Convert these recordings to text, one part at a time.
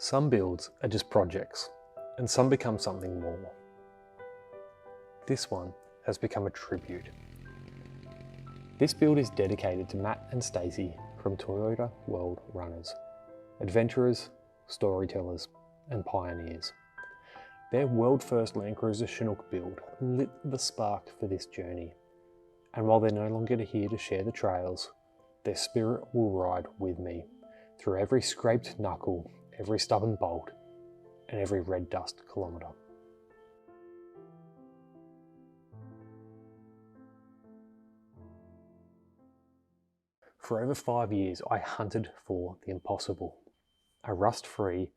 Some builds are just projects, and some become something more. This one has become a tribute. This build is dedicated to Matt and Stacey from Toyota World Runners, adventurers, storytellers, and pioneers. Their world-first LandCruiser Chinook build lit the spark for this journey, and while they're no longer here to share the trails, their spirit will ride with me through every scraped knuckle, every stubborn bolt, and every red dust kilometre. For over 5 years, I hunted for the impossible. A rust-free,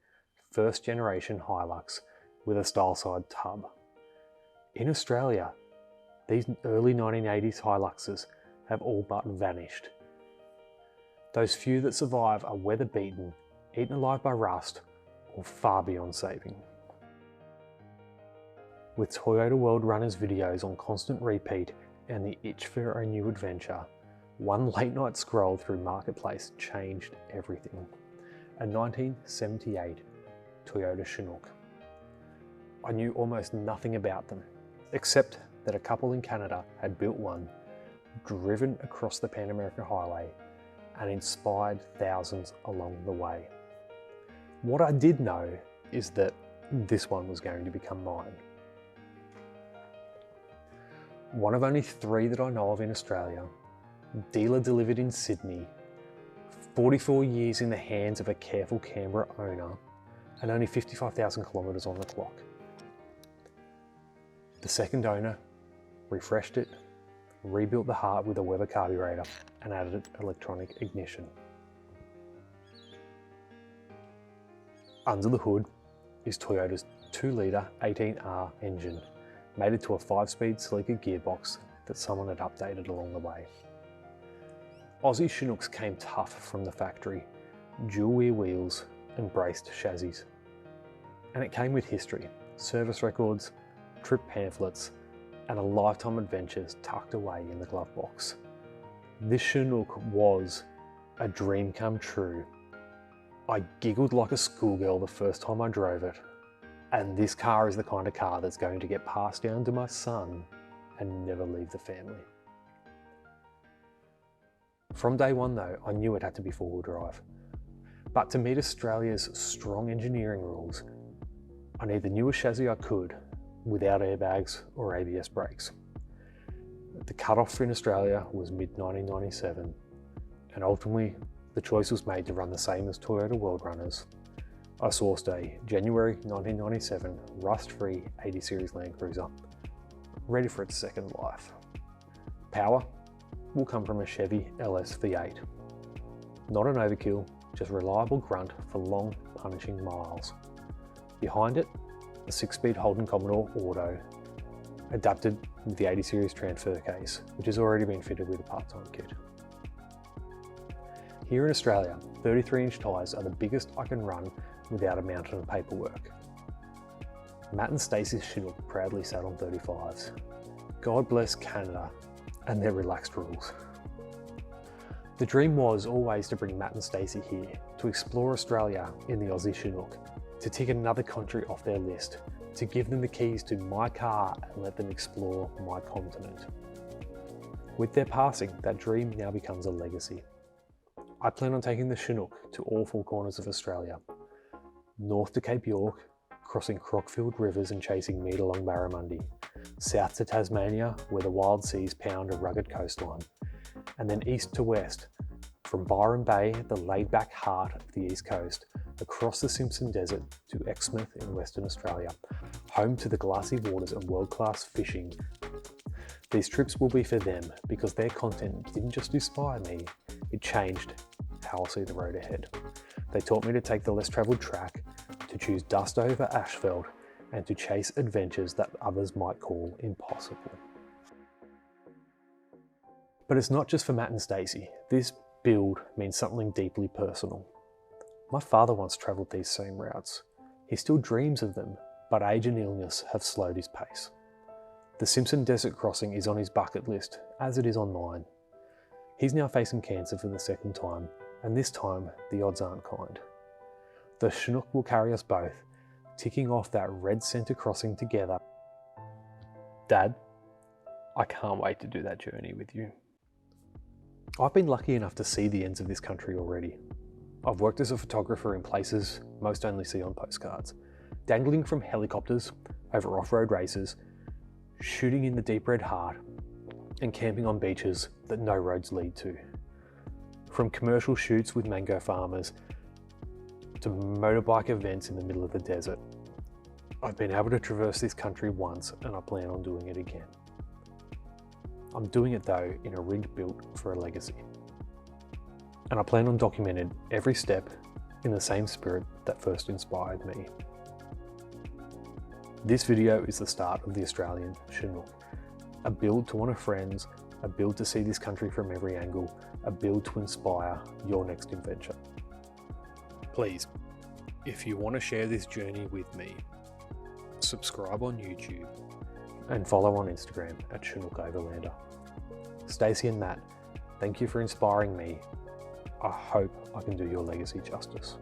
first-generation Hilux with a style-side tub. In Australia, these early 1980s Hiluxes have all but vanished. Those few that survive are weather-beaten, eaten alive by rust, or far beyond saving. With Toyota World Runners videos on constant repeat and the itch for a new adventure, one late night scroll through Marketplace changed everything. A 1978 Toyota Chinook. I knew almost nothing about them, except that a couple in Canada had built one, driven across the Pan American Highway, and inspired thousands along the way. What I did know is that this one was going to become mine. One of only 3 that I know of in Australia, dealer delivered in Sydney, 44 years in the hands of a careful Canberra owner, and only 55,000 kilometres on the clock. The second owner refreshed it, rebuilt the heart with a Weber carburetor, and added electronic ignition. Under the hood is Toyota's 2-litre 18R engine, mated to a 5-speed sleeker gearbox that someone had updated along the way. Aussie Chinooks came tough from the factory, dual rear wheels and braced chassis. And it came with history, service records, trip pamphlets, and a lifetime adventures tucked away in the glove box. This Chinook was a dream come true. I giggled like a schoolgirl the first time I drove it, and this car is the kind of car that's going to get passed down to my son and never leave the family. From day one though, I knew it had to be 4-wheel drive. But to meet Australia's strong engineering rules, I needed the newest chassis I could without airbags or ABS brakes. The cutoff in Australia was mid-1997, and ultimately the choice was made to run the same as Toyota World Runners. I sourced a January 1997 rust-free 80 Series LandCruiser, ready for its second life. Power will come from a Chevy LS V8. Not an overkill, just reliable grunt for long, punishing miles. Behind it, a 6-speed Holden Commodore Auto, adapted with the 80 Series transfer case, which has already been fitted with a part-time kit. Here in Australia, 33-inch tyres are the biggest I can run without a mountain of paperwork. Matt and Stacey's Chinook proudly sat on 35s. God bless Canada and their relaxed rules. The dream was always to bring Matt and Stacey here, to explore Australia in the Aussie Chinook, to tick another country off their list, to give them the keys to my car and let them explore my continent. With their passing, that dream now becomes a legacy. I plan on taking the Chinook to all 4 corners of Australia, north to Cape York, crossing crock-filled rivers and chasing meat along Barramundi, south to Tasmania where the wild seas pound a rugged coastline, and then east to west, from Byron Bay, the laid-back heart of the east coast, across the Simpson Desert to Exmouth in Western Australia, home to the glassy waters and world-class fishing. These trips will be for them because their content didn't just inspire me, it changed how I see the road ahead. They taught me to take the less travelled track, to choose dust over asphalt, and to chase adventures that others might call impossible. But it's not just for Matt and Stacey. This build means something deeply personal. My father once travelled these same routes. He still dreams of them, but age and illness have slowed his pace. The Simpson Desert crossing is on his bucket list, as it is on mine. He's now facing cancer for the second time, and this time the odds aren't kind. The Chinook will carry us both, ticking off that red centre crossing together. Dad, I can't wait to do that journey with you. I've been lucky enough to see the ends of this country already. I've worked as a photographer in places most only see on postcards, dangling from helicopters over off-road races, shooting in the deep red heart, and camping on beaches that no roads lead to. From commercial shoots with mango farmers to motorbike events in the middle of the desert, I've been able to traverse this country once and I plan on doing it again. I'm doing it though in a rig built for a legacy. And I plan on documenting every step in the same spirit that first inspired me. This video is the start of the Australian Chinook. A build to want a friends, a build to see this country from every angle, a build to inspire your next adventure. Please, if you want to share this journey with me, subscribe on YouTube and follow on Instagram at Chinook Overlander. Stacey and Matt, thank you for inspiring me. I hope I can do your legacy justice.